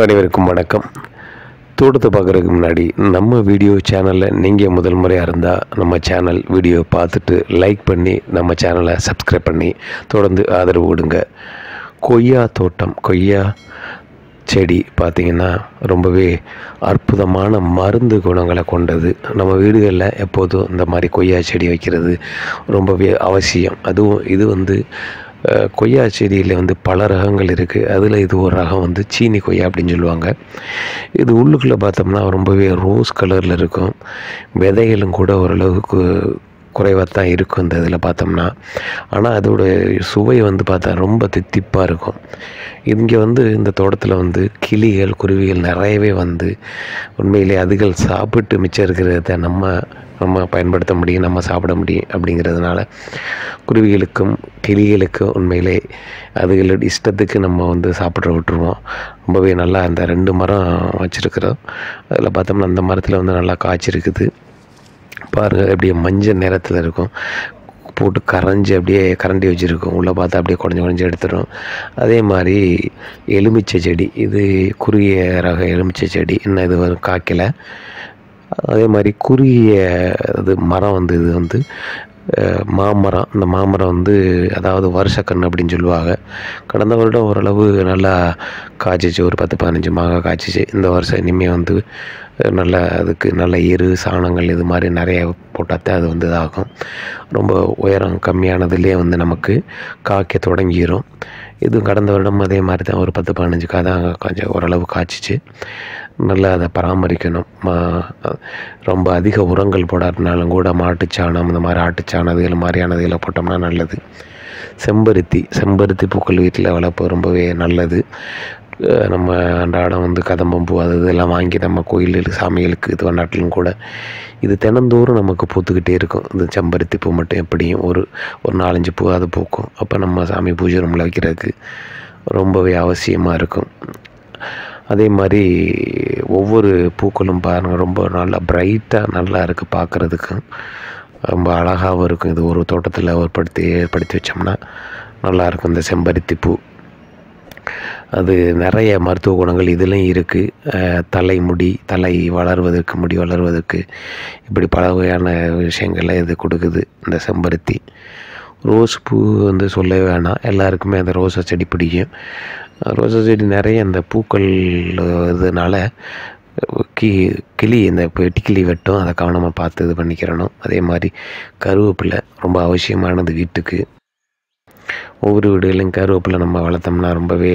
அனைவருக்கும் வணக்கம். தோட்டத்தை பார்க்குறதுக்கு முன்னாடி நம்ம வீடியோ சேனலில் நீங்கள் முதல் முறையாக இருந்தால் நம்ம சேனல் வீடியோ பார்த்துட்டு லைக் பண்ணி நம்ம சேனலை சப்ஸ்கிரைப் பண்ணி தொடர்ந்து ஆதரவு கொடுங்க. கொய்யா தோட்டம், கொய்யா செடி பார்த்திங்கன்னா ரொம்பவே அற்புதமான மருந்து குணங்களை கொண்டது. நம்ம வீடுகளில் எப்போதும் இந்த மாதிரி கொய்யா செடி வைக்கிறது ரொம்பவே அவசியம். அதுவும் இது கொய்யா செடியில் பல ரகங்கள் இருக்குது. அதில் இது ஒரு ரகம் சீனி கொய்யா அப்படின்னு சொல்லுவாங்க. இது உள்ளுக்குள்ளே பார்த்தோம்னா ரொம்பவே ரோஸ் கலரில் இருக்கும். விதைகளும் கூட ஓரளவுக்கு குறைவாக தான் இருக்கும் இந்த இதில் பார்த்தோம்னா. ஆனால் அதோட சுவை பார்த்தா ரொம்ப தித்திப்பாக இருக்கும். இங்கே இந்த தோட்டத்தில் கிளிகள், குருவிகள் நிறையவே உண்மையிலே அதுகள் சாப்பிட்டு மிச்சம் இருக்கிறத நம்ம பயன்படுத்த முடியும், நம்ம சாப்பிட முடியும். அப்படிங்கிறதுனால குருவிகளுக்கும் கிளிகளுக்கும் உண்மையிலே அதுகளோட இஷ்டத்துக்கு நம்ம சாப்பிட்ற விட்டுருவோம். ரொம்பவே நல்லா அந்த 2 மரம் வச்சுருக்கிறோம். அதில் பார்த்தோம்னா அந்த மரத்தில் நல்லா காய்ச்சிருக்குது. பாருங்கள், அப்படியே மஞ்சள் நிறத்தில் இருக்கும். போட்டு கரைஞ்சி அப்படியே கரண்டி வச்சுருக்கோம். உள்ளே பார்த்தா அப்படியே குறைஞ்சி எடுத்துடும். அதே மாதிரி எலுமிச்சை செடி, இது குறுகிய ரக எலுமிச்சை செடி. இன்னும் இது காய்க்கலை. அதே மாதிரி குறுகிய இது மரம் இது மாமரம். இந்த மாமரம் அதாவது வருஷக்கன்று அப்படின்னு சொல்லுவாங்க. கடந்த வருடம் ஓரளவு நல்லா காய்ச்சிச்சு, ஒரு 10-15 மாங்காய் காய்ச்சிச்சு. இந்த வருஷம் இனிமேல் நல்லா அதுக்கு நல்ல எரு, சாணங்கள் இது மாதிரி நிறைய போட்டால் அது இதாகும். ரொம்ப உயரம் கம்மியானதுலேயே நமக்கு காய்க்க தொடங்கிடும். இது கடந்த வருடம் அதே மாதிரி தான் ஒரு 10-15 காய் தான் கொஞ்சம் ஓரளவு காய்ச்சிச்சு. நல்லா அதை பராமரிக்கணும். ரொம்ப அதிக உரங்கள் போடாட்டினாலும் கூட மாட்டுச்சாணம், இந்த மாதிரி ஆட்டுச்சாணம் அதுகள் மாதிரியானதுகளை போட்டோம்னா நல்லது. செம்பருத்தி பூக்கள் வீட்டில் வளர்ப்பு ரொம்பவே நல்லது. நம்ம அன்றாடம் கதம்பம்பூ அது இதெல்லாம் வாங்கி நம்ம கோயிலுக்கு சாமிகளுக்கு இது நாட்டிலும் கூட இது தினந்தோறும் நமக்கு பூத்துக்கிட்டே இருக்கும். இந்த செம்பருத்தி பூ மட்டும் எப்படியும் ஒரு 4-5 பூ அது பூக்கும். அப்போ நம்ம சாமி பூஜை ரூமில் வைக்கிறதுக்கு ரொம்பவே அவசியமாக இருக்கும். அதே மாதிரி ஒவ்வொரு பூக்களும் பாருங்கள் ரொம்ப நல்லா பிரைட்டாக நல்லா இருக்குது, பார்க்குறதுக்கு ரொம்ப அழகாகவும் இருக்கும். இது ஒரு தோட்டத்தில் ஏற்படுத்தி வச்சோம்னா நல்லாயிருக்கும். இந்த செம்பருத்தி பூ அது நிறைய மருத்துவ குணங்கள் இதிலையும் இருக்குது. தலை வளர்வதற்கு, முடி வளர்வதற்கு, இப்படி பல வகையான விஷயங்களை இது கொடுக்குது இந்த செம்பருத்தி. ரோஸ் பூ சொல்லவே வேணாம், எல்லாருக்குமே அந்த ரோஸை செடி பிடிக்கும். ரோஸை செடி நிறைய அந்த பூக்கள் இதனால் கிளி இந்த வெட்டுக்கிளி வெட்டும், அதை கவனமாக பார்த்து இது பண்ணிக்கிறணும். அதே மாதிரி கருவேப்பிலை ரொம்ப அவசியமானது வீட்டுக்கு. ஒவ்வொரு வீடுகளையும் கருவேப்பிலை நம்ம வளர்த்தோம்னா ரொம்பவே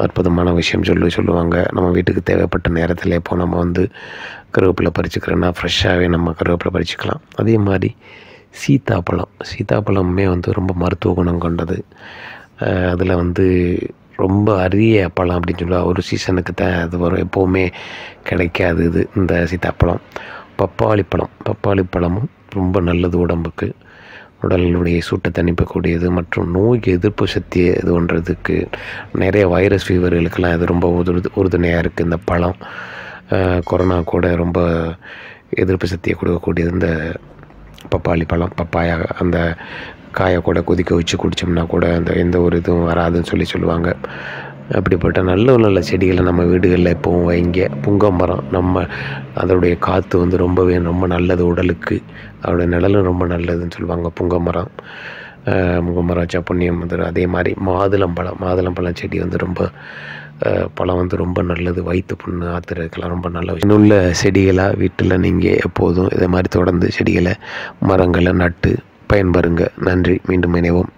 அற்புதமான விஷயம் சொல்லுவாங்க. நம்ம வீட்டுக்கு தேவைப்பட்ட நேரத்தில் எப்போ நம்ம கருவேப்பிலை பறிச்சுக்கிறோன்னா ஃப்ரெஷ்ஷாகவே நம்ம கருவேப்பிலை பறிச்சுக்கலாம். அதே மாதிரி சீத்தாப்பழமே ரொம்ப மருத்துவ குணம் கொண்டது. அதில் ரொம்ப அரிய பழம் அப்படின்னு சொல்லுவாங்க. ஒரு சீசனுக்கு தான் அது வரும், எப்போவுமே கிடைக்காது இது இந்த சீத்தாப்பழம். பப்பாளி பழமும் ரொம்ப நல்லது உடம்புக்கு. உடலினுடைய சூட்டை தணிப்பக்கூடியது மற்றும் நோய் எதிர்ப்பு சக்தியை இது பண்ணுறதுக்கு, நிறைய வைரஸ் ஃபீவர்களுக்கெல்லாம் இது ரொம்ப உறுதுணையாக இருக்குது இந்த பழம். கொரோனா கூட ரொம்ப எதிர்ப்பு சக்தியை கொடுக்கக்கூடியது இந்த பப்பாயா. அந்த காயை கூட கொதிக்க வச்சு குடித்தோம்னா கூட அந்த எந்த ஒரு இதுவும் வராதுன்னு சொல்லுவாங்க. அப்படிப்பட்ட நல்ல செடிகளை நம்ம வீடுகளில் எப்போவும் வைங்க. புங்க மரம் அதோடைய காற்று ரொம்ப நல்லது உடலுக்கு. அதோடைய நிழலும் ரொம்ப நல்லதுன்னு சொல்லுவாங்க. புங்க மரம் வச்சா புண்ணியம் அதே மாதிரி மாதுளம்பழம் செடி ரொம்ப பழம் ரொம்ப நல்லது. வயிற்று புண்ணு ஆத்துறதுக்கெல்லாம் ரொம்ப நல்ல விஷயம். இன்னுள்ள செடிகளாக வீட்டில் நீங்கள் எப்போதும் இதை மாதிரி தொடர்ந்து செடிகளை, மரங்களை நட்டு பயன்பெறுங்க. நன்றி. மீண்டும் இணைவோம்.